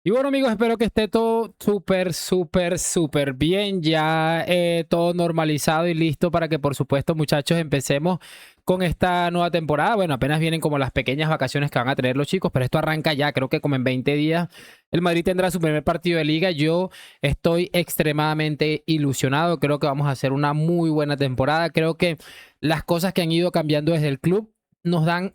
Y bueno, amigos, espero que esté todo súper bien. Ya todo normalizado y listo para que, por supuesto, muchachos, empecemos con esta nueva temporada. Bueno, apenas vienen como las pequeñas vacaciones que van a tener los chicos, pero esto arranca ya. Creo que como en 20 días el Madrid tendrá su primer partido de liga. Yo estoy extremadamente ilusionado. Creo que vamos a hacer una muy buena temporada. Creo que las cosas que han ido cambiando desde el club nos dan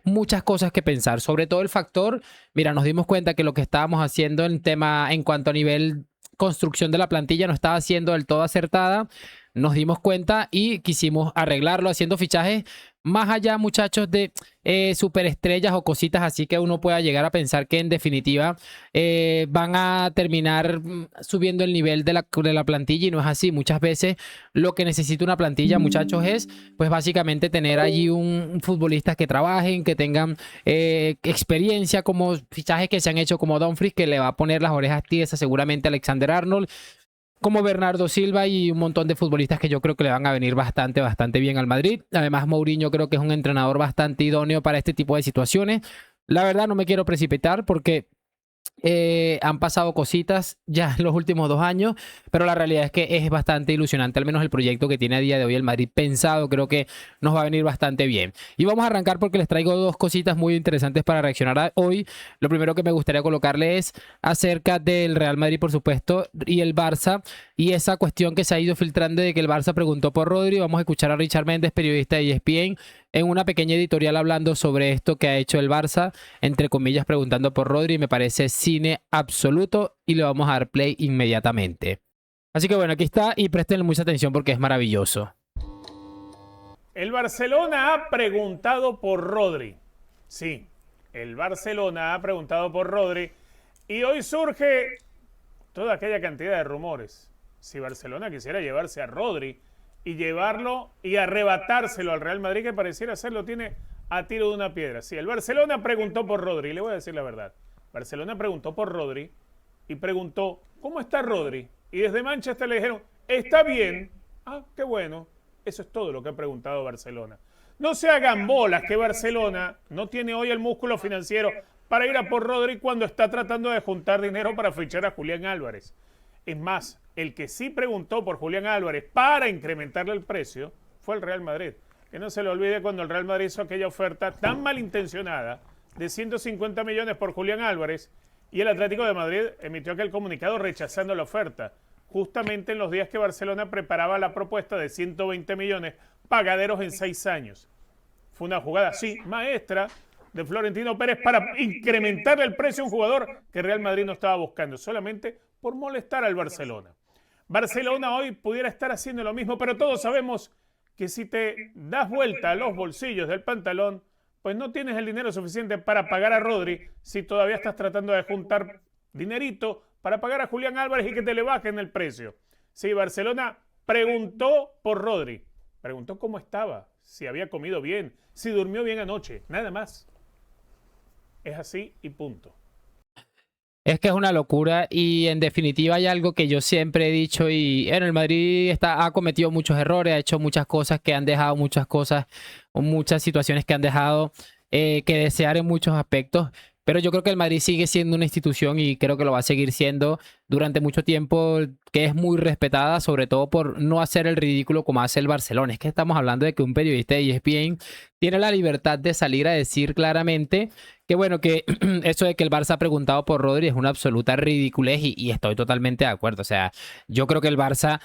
muchas cosas que pensar, sobre todo el factor, mira, nos dimos cuenta que lo que estábamos haciendo en tema, en cuanto a nivel construcción de la plantilla no estaba siendo del todo acertada, nos dimos cuenta y quisimos arreglarlo haciendo fichajes más allá, muchachos, de superestrellas o cositas así que uno pueda llegar a pensar que en definitiva van a terminar subiendo el nivel de la plantilla y no es así. Muchas veces lo que necesita una plantilla, muchachos, es pues básicamente tener allí un futbolistas que trabajen, que tengan experiencia, como fichajes que se han hecho como Dumfries, que le va a poner las orejas tiesas seguramente a Alexander Arnold, como Bernardo Silva y un montón de futbolistas que yo creo que le van a venir bastante bien al Madrid. Además, Mourinho creo que es un entrenador bastante idóneo para este tipo de situaciones. La verdad no me quiero precipitar porque han pasado cositas ya en los últimos 2 años, pero la realidad es que es bastante ilusionante, al menos el proyecto que tiene a día de hoy el Madrid pensado, creo que nos va a venir bastante bien. Y vamos a arrancar porque les traigo dos cositas muy interesantes para reaccionar hoy. Lo primero que me gustaría colocarle es acerca del Real Madrid, por supuesto, y el Barça, y esa cuestión que se ha ido filtrando de que el Barça preguntó por Rodri. Vamos a escuchar a Richard Méndez, periodista de ESPN, en una pequeña editorial hablando sobre esto que ha hecho el Barça, entre comillas, preguntando por Rodri. Me parece cine absoluto y le vamos a dar play inmediatamente. Así que bueno, aquí está y presten mucha atención porque es maravilloso. El Barcelona ha preguntado por Rodri. Sí, el Barcelona ha preguntado por Rodri y hoy surge toda aquella cantidad de rumores. Si Barcelona quisiera llevarse a Rodri y llevarlo y arrebatárselo al Real Madrid, que pareciera ser lo tiene a tiro de una piedra. Sí, el Barcelona preguntó por Rodri, y le voy a decir la verdad. Barcelona preguntó por Rodri y preguntó, ¿cómo está Rodri? Y desde Manchester le dijeron, está bien. Ah, qué bueno. Eso es todo lo que ha preguntado Barcelona. No se hagan bolas que Barcelona no tiene hoy el músculo financiero para ir a por Rodri cuando está tratando de juntar dinero para fichar a Julián Álvarez. Es más, el que sí preguntó por Julián Álvarez para incrementarle el precio fue el Real Madrid. Que no se le olvide cuando el Real Madrid hizo aquella oferta tan malintencionada de 150 millones por Julián Álvarez y el Atlético de Madrid emitió aquel comunicado rechazando la oferta, justamente en los días que Barcelona preparaba la propuesta de 120 millones pagaderos en 6 años. Fue una jugada, sí, maestra de Florentino Pérez para incrementarle el precio a un jugador que Real Madrid no estaba buscando, solamente por molestar al Barcelona. Barcelona hoy pudiera estar haciendo lo mismo, pero todos sabemos que si te das vuelta a los bolsillos del pantalón, pues no tienes el dinero suficiente para pagar a Rodri si todavía estás tratando de juntar dinerito para pagar a Julián Álvarez y que te le bajen el precio. Sí, Barcelona preguntó por Rodri, preguntó cómo estaba, si había comido bien, si durmió bien anoche, nada más. Es así y punto. Es que es una locura y en definitiva hay algo que yo siempre he dicho y en el Madrid ha cometido muchos errores, ha hecho muchas cosas que han dejado muchas cosas o muchas situaciones que han dejado que desear en muchos aspectos, pero yo creo que el Madrid sigue siendo una institución y creo que lo va a seguir siendo durante mucho tiempo, que es muy respetada, sobre todo por no hacer el ridículo como hace el Barcelona. Es que estamos hablando de que un periodista de ESPN tiene la libertad de salir a decir claramente que bueno, que eso de que el Barça ha preguntado por Rodri es una absoluta ridiculez y estoy totalmente de acuerdo. O sea, yo creo que el Barça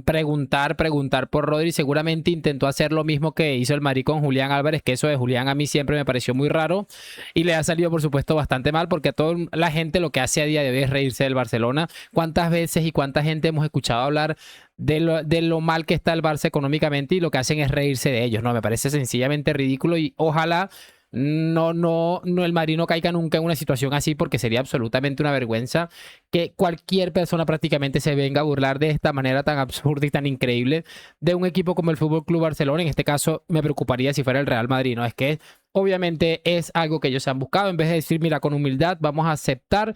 preguntar por Rodri seguramente intentó hacer lo mismo que hizo el Madrid con Julián Álvarez, que eso de Julián a mí siempre me pareció muy raro y le ha salido por supuesto bastante mal porque a toda la gente lo que hace a día de hoy es reírse del Barcelona. ¿Cuántas veces y cuánta gente hemos escuchado hablar de lo mal que está el Barça económicamente y lo que hacen es reírse de ellos? No, me parece sencillamente ridículo y ojalá el Madrid no caiga nunca en una situación así porque sería absolutamente una vergüenza que cualquier persona prácticamente se venga a burlar de esta manera tan absurda y tan increíble de un equipo como el Fútbol Club Barcelona. En este caso me preocuparía si fuera el Real Madrid, ¿no? Es que obviamente es algo que ellos han buscado en vez de decir, mira, con humildad vamos a aceptar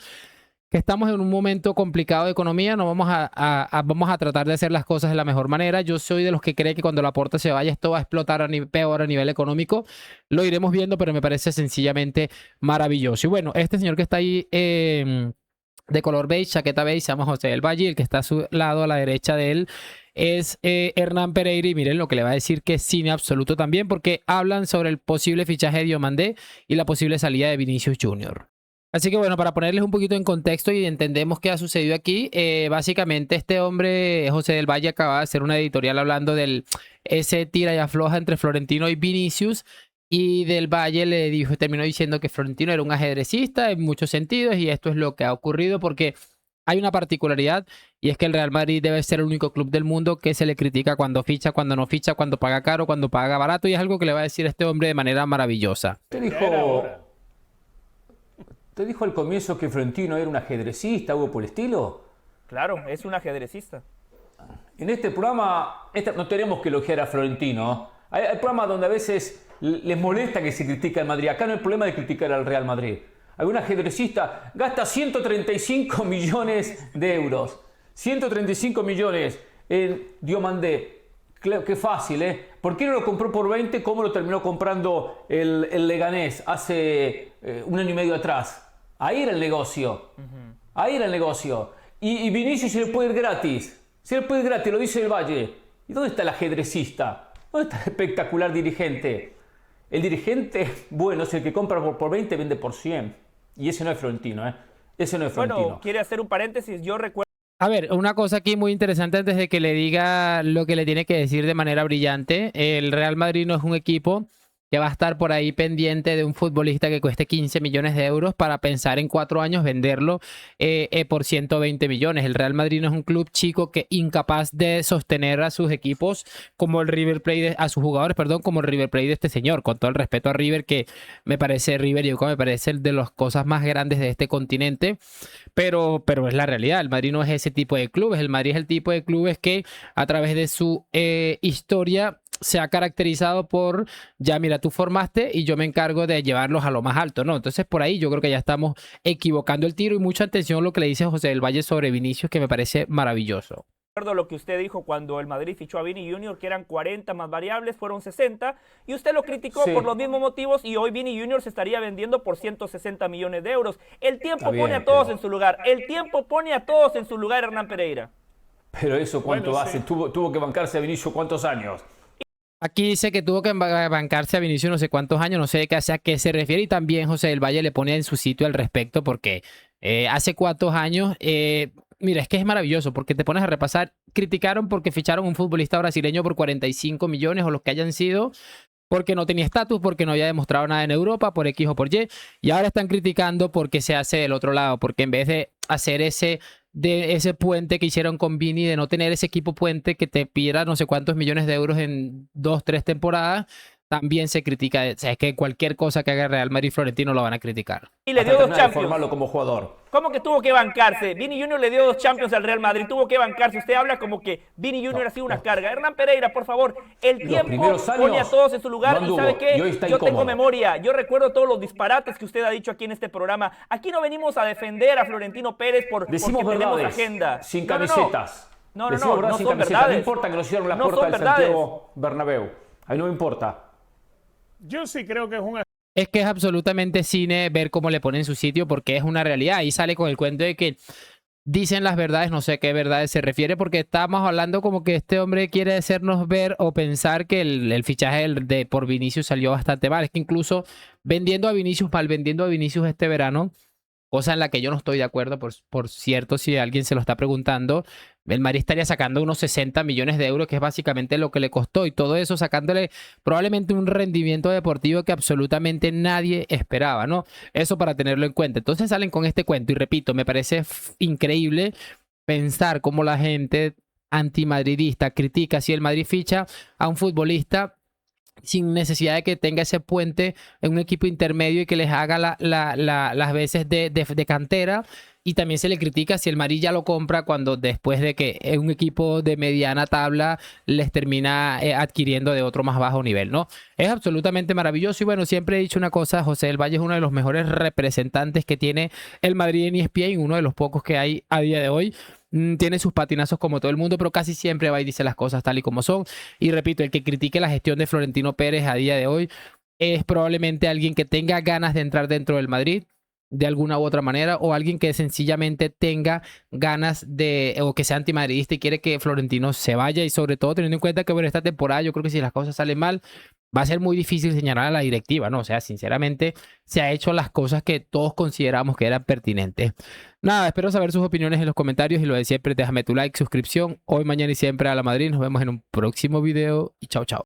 que estamos en un momento complicado de economía, no vamos a tratar de hacer las cosas de la mejor manera. Yo soy de los que cree que cuando Laporta se vaya esto va a explotar peor a nivel económico. Lo iremos viendo, pero me parece sencillamente maravilloso. Y bueno, este señor que está ahí de color beige, chaqueta beige, se llama José del Valle, el que está a su lado, a la derecha de él, es Hernán Pereira, y miren lo que le va a decir, que es cine absoluto también, porque hablan sobre el posible fichaje de Diomandé y la posible salida de Vinicius Junior. Así que bueno, para ponerles un poquito en contexto y entendemos qué ha sucedido aquí, básicamente este hombre, José del Valle, acaba de hacer una editorial hablando del ese tira y afloja entre Florentino y Vinicius, y del Valle le dijo, terminó diciendo que Florentino era un ajedrecista en muchos sentidos, y esto es lo que ha ocurrido porque hay una particularidad, y es que el Real Madrid debe ser el único club del mundo que se le critica cuando ficha, cuando no ficha, cuando paga caro, cuando paga barato, y es algo que le va a decir este hombre de manera maravillosa. ¿Te dijo al comienzo que Florentino era un ajedrecista, algo por el estilo? Claro, es un ajedrecista. En este programa no tenemos que elogiar a Florentino. Hay programas donde a veces les molesta que se critique al Madrid. Acá no hay problema de criticar al Real Madrid. Algún ajedrecista gasta 135 millones de euros. 135 millones en Diomandé. Claro, qué fácil, ¿eh? ¿Por qué no lo compró por 20? ¿Cómo lo terminó comprando el Leganés hace un año y medio atrás? Ahí era el negocio. Ahí era el negocio. Y Vinicius se le puede ir gratis. Se le puede ir gratis, lo dice el Valle. ¿Y dónde está el ajedrecista? ¿Dónde está el espectacular dirigente? El dirigente, bueno, es el que compra por 20, vende por 100. Y ese no es Florentino, ¿eh? Ese no es Florentino. Bueno, quiere hacer un paréntesis. Yo recuerdo... A ver, una cosa aquí muy interesante antes de que le diga lo que le tiene que decir de manera brillante. El Real Madrid no es un equipo que va a estar por ahí pendiente de un futbolista que cueste 15 millones de euros para pensar en 4 años venderlo por 120 millones. El Real Madrid no es un club chico que incapaz de sostener a sus equipos como el River Plate, a sus jugadores, perdón, como el River Plate de este señor. Con todo el respeto a River, que me parece, River y Boca me parece de las cosas más grandes de este continente, pero es la realidad. El Madrid no es ese tipo de clubes. El Madrid es el tipo de clubes que a través de su historia se ha caracterizado por, ya mira, tú formaste y yo me encargo de llevarlos a lo más alto, ¿no? Entonces por ahí yo creo que ya estamos equivocando el tiro, y mucha atención a lo que le dice José del Valle sobre Vinicius, que me parece maravilloso. Lo que usted dijo cuando el Madrid fichó a Vini Junior, que eran 40 más variables, fueron 60, y usted lo criticó por los mismos motivos, y hoy Vini Junior se estaría vendiendo por 160 millones de euros. El tiempo pone a todos en su lugar. El tiempo pone a todos en su lugar, Hernán Pereira. Pero eso, ¿cuánto hace? Tuvo que bancarse a Vinicius, ¿cuántos años? Aquí dice que tuvo que bancarse a Vinicius no sé cuántos años, no sé a qué se refiere, y también José del Valle le pone en su sitio al respecto, porque hace cuántos años, mira, es que es maravilloso, porque te pones a repasar, criticaron porque ficharon un futbolista brasileño por 45 millones o los que hayan sido, porque no tenía estatus, porque no había demostrado nada en Europa, por X o por Y, y ahora están criticando porque se hace del otro lado, porque en vez de hacer ese puente que hicieron con Vini, de no tener ese equipo puente que te pidiera no sé cuántos millones de euros en 2, 3 temporadas, también se critica. O sea, es que cualquier cosa que haga Real Madrid, Florentino lo van a criticar. Y le dio 2 Champions. Formarlo como jugador. ¿Cómo que tuvo que bancarse? Vini Junior le dio 2 Champions al Real Madrid, tuvo que bancarse. Usted habla como que Vini Junior ha sido una carga. Hernán Pereira, por favor, el tiempo pone a todos en su lugar. ¿Y sabe qué? Yo tengo memoria. Yo recuerdo todos los disparates que usted ha dicho aquí en este programa. Aquí no venimos a defender a Florentino Pérez porque tenemos agenda. Sin camisetas. No son verdades. No importa que nos cierren la puerta del Santiago Bernabéu. Ahí no me importa. Yo sí creo que es un... Es que es absolutamente cine ver cómo le ponen su sitio, porque es una realidad. Ahí sale con el cuento de que dicen las verdades, no sé a qué verdades se refiere, porque estábamos hablando como que este hombre quiere hacernos ver o pensar que el fichaje por Vinicius salió bastante mal. Es que incluso vendiendo a Vinicius este verano, cosa en la que yo no estoy de acuerdo, por cierto, si alguien se lo está preguntando, el Madrid estaría sacando unos 60 millones de euros, que es básicamente lo que le costó, y todo eso sacándole probablemente un rendimiento deportivo que absolutamente nadie esperaba, ¿no? Eso para tenerlo en cuenta. Entonces salen con este cuento, y repito, me parece increíble pensar cómo la gente antimadridista critica si el Madrid ficha a un futbolista sin necesidad de que tenga ese puente en un equipo intermedio y que les haga las veces de cantera, Y también se le critica si el Madrid ya lo compra cuando después de que un equipo de mediana tabla les termina adquiriendo de otro más bajo nivel, ¿no? Es absolutamente maravilloso y bueno, siempre he dicho una cosa, José del Valle es uno de los mejores representantes que tiene el Madrid en ESPN, uno de los pocos que hay a día de hoy. Tiene sus patinazos como todo el mundo, pero casi siempre va y dice las cosas tal y como son. Y repito, el que critique la gestión de Florentino Pérez a día de hoy es probablemente alguien que tenga ganas de entrar dentro del Madrid de alguna u otra manera, o alguien que sencillamente tenga ganas de, o que sea antimadridista y quiere que Florentino se vaya, y sobre todo teniendo en cuenta que bueno, esta temporada yo creo que si las cosas salen mal, va a ser muy difícil señalar a la directiva, ¿no? O sea, sinceramente se ha hecho las cosas que todos consideramos que eran pertinentes. Nada, espero saber sus opiniones en los comentarios y lo de siempre, déjame tu like, suscripción, hoy, mañana y siempre a la Madrid. Nos vemos en un próximo video y chao, chao.